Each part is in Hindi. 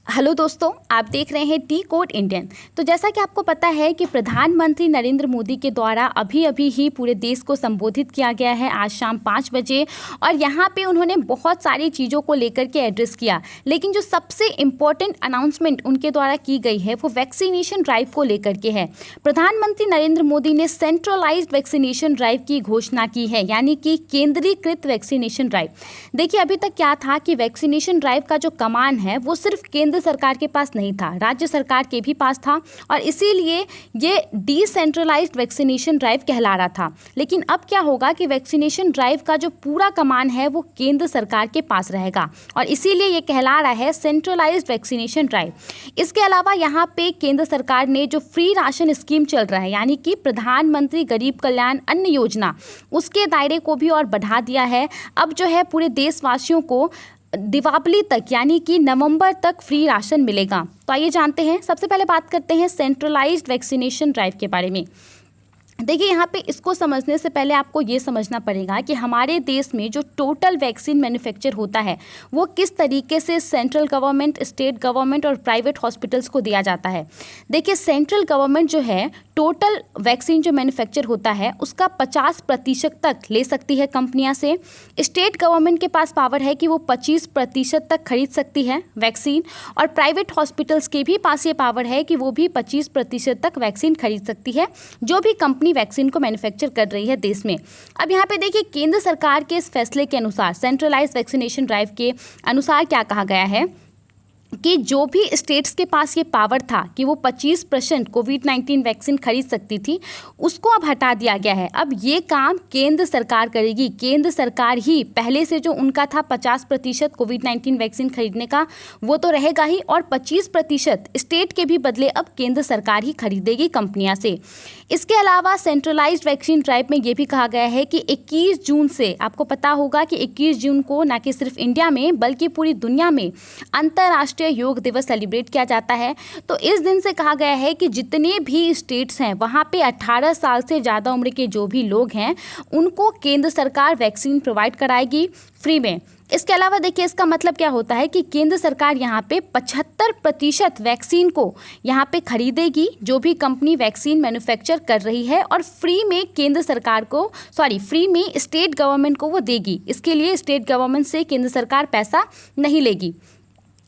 हेलो दोस्तों, आप देख रहे हैं टी कोड इंडियन। तो जैसा कि आपको पता है कि प्रधानमंत्री नरेंद्र मोदी के द्वारा अभी अभी ही पूरे देश को संबोधित किया गया है आज शाम 5 बजे, और यहाँ पे उन्होंने बहुत सारी चीज़ों को लेकर के एड्रेस किया। लेकिन जो सबसे इम्पॉर्टेंट अनाउंसमेंट उनके द्वारा की गई है वो वैक्सीनेशन ड्राइव को लेकर के है। प्रधानमंत्री नरेंद्र मोदी ने सेंट्रलाइज्ड वैक्सीनेशन ड्राइव की घोषणा की है, यानी कि केंद्रीकृत वैक्सीनेशन ड्राइव। देखिए, अभी तक क्या था कि वैक्सीनेशन ड्राइव का जो कमान है वो सिर्फ केंद्र सरकार के पास नहीं था, राज्य सरकार के भी पास था, और इसीलिए ये डिसेंट्रलाइज्ड वैक्सीनेशन ड्राइव कहला रहा था। लेकिन अब क्या होगा कि वैक्सीनेशन ड्राइव का जो पूरा कमान है वो केंद्र सरकार के पास रहेगा, और इसीलिए ये कहला रहा है सेंट्रलाइज्ड वैक्सीनेशन ड्राइव। इसके अलावा यहाँ पे केंद्र सरकार ने जो फ्री राशन स्कीम चल रहा है, यानी कि प्रधानमंत्री गरीब कल्याण अन्न योजना, उसके दायरे को भी और बढ़ा दिया है। अब जो है पूरे देशवासियों को दीपावली तक, यानी कि नवंबर तक फ्री राशन मिलेगा। तो आइए जानते हैं। सबसे पहले बात करते हैं सेंट्रलाइज्ड वैक्सीनेशन ड्राइव के बारे में। देखिए, यहाँ पे इसको समझने से पहले आपको ये समझना पड़ेगा कि हमारे देश में जो टोटल वैक्सीन मैन्युफैक्चर होता है वो किस तरीके से सेंट्रल गवर्नमेंट, स्टेट गवर्नमेंट और प्राइवेट हॉस्पिटल्स को दिया जाता है। देखिए, सेंट्रल गवर्नमेंट जो है टोटल वैक्सीन जो मैन्युफैक्चर होता है उसका 50% तक ले सकती है कंपनियां से। स्टेट गवर्नमेंट के पास पावर है कि वो 25% तक खरीद सकती है वैक्सीन, और प्राइवेट हॉस्पिटल्स के भी पास ये पावर है कि वो भी 25% तक वैक्सीन खरीद सकती है, जो भी कंपनी वैक्सीन को मैन्युफैक्चर कर रही है देश में। अब यहाँ पे देखिए, केंद्र सरकार के इस फैसले के अनुसार, सेंट्रलाइज्ड वैक्सीनेशन ड्राइव के अनुसार क्या कहा गया है कि जो भी स्टेट्स के पास ये पावर था कि वो 25% कोविड-19 वैक्सीन खरीद सकती थी, उसको अब हटा दिया गया है। अब ये काम केंद्र सरकार करेगी। केंद्र सरकार ही पहले से जो उनका था 50% कोविड-19 वैक्सीन खरीदने का, वो तो रहेगा ही, और 25% स्टेट के भी बदले अब केंद्र सरकार ही खरीदेगी कंपनियां से। इसके अलावा सेंट्रलाइज्ड वैक्सीन ड्राइव में ये भी कहा गया है कि 21 जून से, आपको पता होगा कि 21 जून को न कि सिर्फ इंडिया में बल्कि पूरी दुनिया में अंतर्राष्ट्रीय योग दिवस सेलिब्रेट किया जाता है। तो इस दिन से कहा गया है कि जितने भी स्टेट्स हैं वहाँ पे 18 साल से ज़्यादा उम्र के जो भी लोग हैं उनको केंद्र सरकार वैक्सीन प्रोवाइड कराएगी फ्री में। इसके अलावा देखिए, इसका मतलब क्या होता है कि केंद्र सरकार यहाँ पे 75% वैक्सीन को यहाँ पे खरीदेगी, जो भी कंपनी वैक्सीन मैन्युफैक्चर कर रही है, और फ्री में केंद्र सरकार को, फ्री में स्टेट गवर्नमेंट को वो देगी। इसके लिए स्टेट गवर्नमेंट से केंद्र सरकार पैसा नहीं लेगी,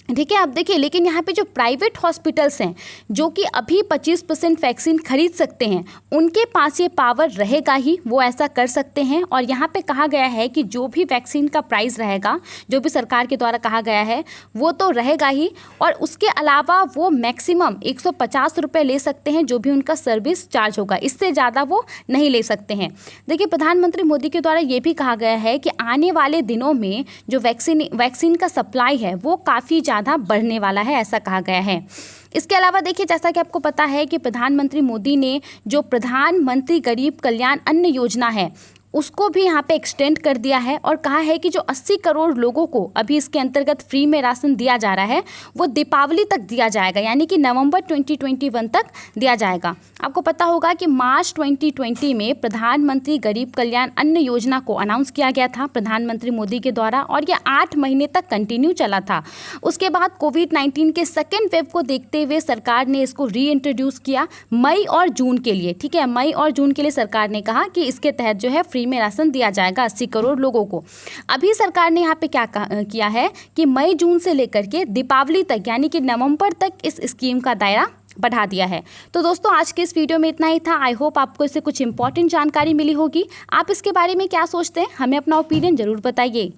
ठीक है। अब देखिए, लेकिन यहाँ पे जो प्राइवेट हॉस्पिटल्स हैं जो कि अभी 25% वैक्सीन खरीद सकते हैं, उनके पास ये पावर रहेगा ही, वो ऐसा कर सकते हैं। और यहाँ पे कहा गया है कि जो भी वैक्सीन का प्राइस रहेगा, जो भी सरकार के द्वारा कहा गया है, वो तो रहेगा ही, और उसके अलावा वो मैक्सिमम 150 रुपये ले सकते हैं, जो भी उनका सर्विस चार्ज होगा। इससे ज़्यादा वो नहीं ले सकते हैं। देखिए, प्रधानमंत्री मोदी के द्वारा ये भी कहा गया है कि आने वाले दिनों में जो वैक्सीन का सप्लाई है वो काफ़ी ज़्यादा बढ़ने वाला है, ऐसा कहा गया है। इसके अलावा देखिए, जैसा कि आपको पता है कि प्रधानमंत्री मोदी ने जो प्रधानमंत्री गरीब कल्याण अन्न योजना है उसको भी यहाँ पे एक्सटेंड कर दिया है, और कहा है कि जो 80 करोड़ लोगों को अभी इसके अंतर्गत फ्री में राशन दिया जा रहा है वो दीपावली तक दिया जाएगा, यानी कि नवंबर 2021 तक दिया जाएगा। आपको पता होगा कि मार्च 2020 में प्रधानमंत्री गरीब कल्याण अन्न योजना को अनाउंस किया गया था प्रधानमंत्री मोदी के द्वारा, और यह 8 महीने तक कंटिन्यू चला था। उसके बाद कोविड-19 के सेकेंड वेव को देखते हुए सरकार ने इसको रीइंट्रोड्यूस किया मई और जून के लिए, ठीक है। मई और जून के लिए सरकार ने कहा कि इसके तहत जो है फ्री में राशन दिया जाएगा 80 करोड़ लोगों को। अभी सरकार ने यहाँ पे क्या किया है कि मई जून से लेकर के दीपावली तक, यानी कि नवंबर तक इस स्कीम का दायरा बढ़ा दिया है। तो दोस्तों, आज के इस वीडियो में इतना ही था। आई होप आपको इससे कुछ इंपॉर्टेंट जानकारी मिली होगी। आप इसके बारे में क्या सोचते हैं, हमें अपना ओपिनियन जरूर बताइए।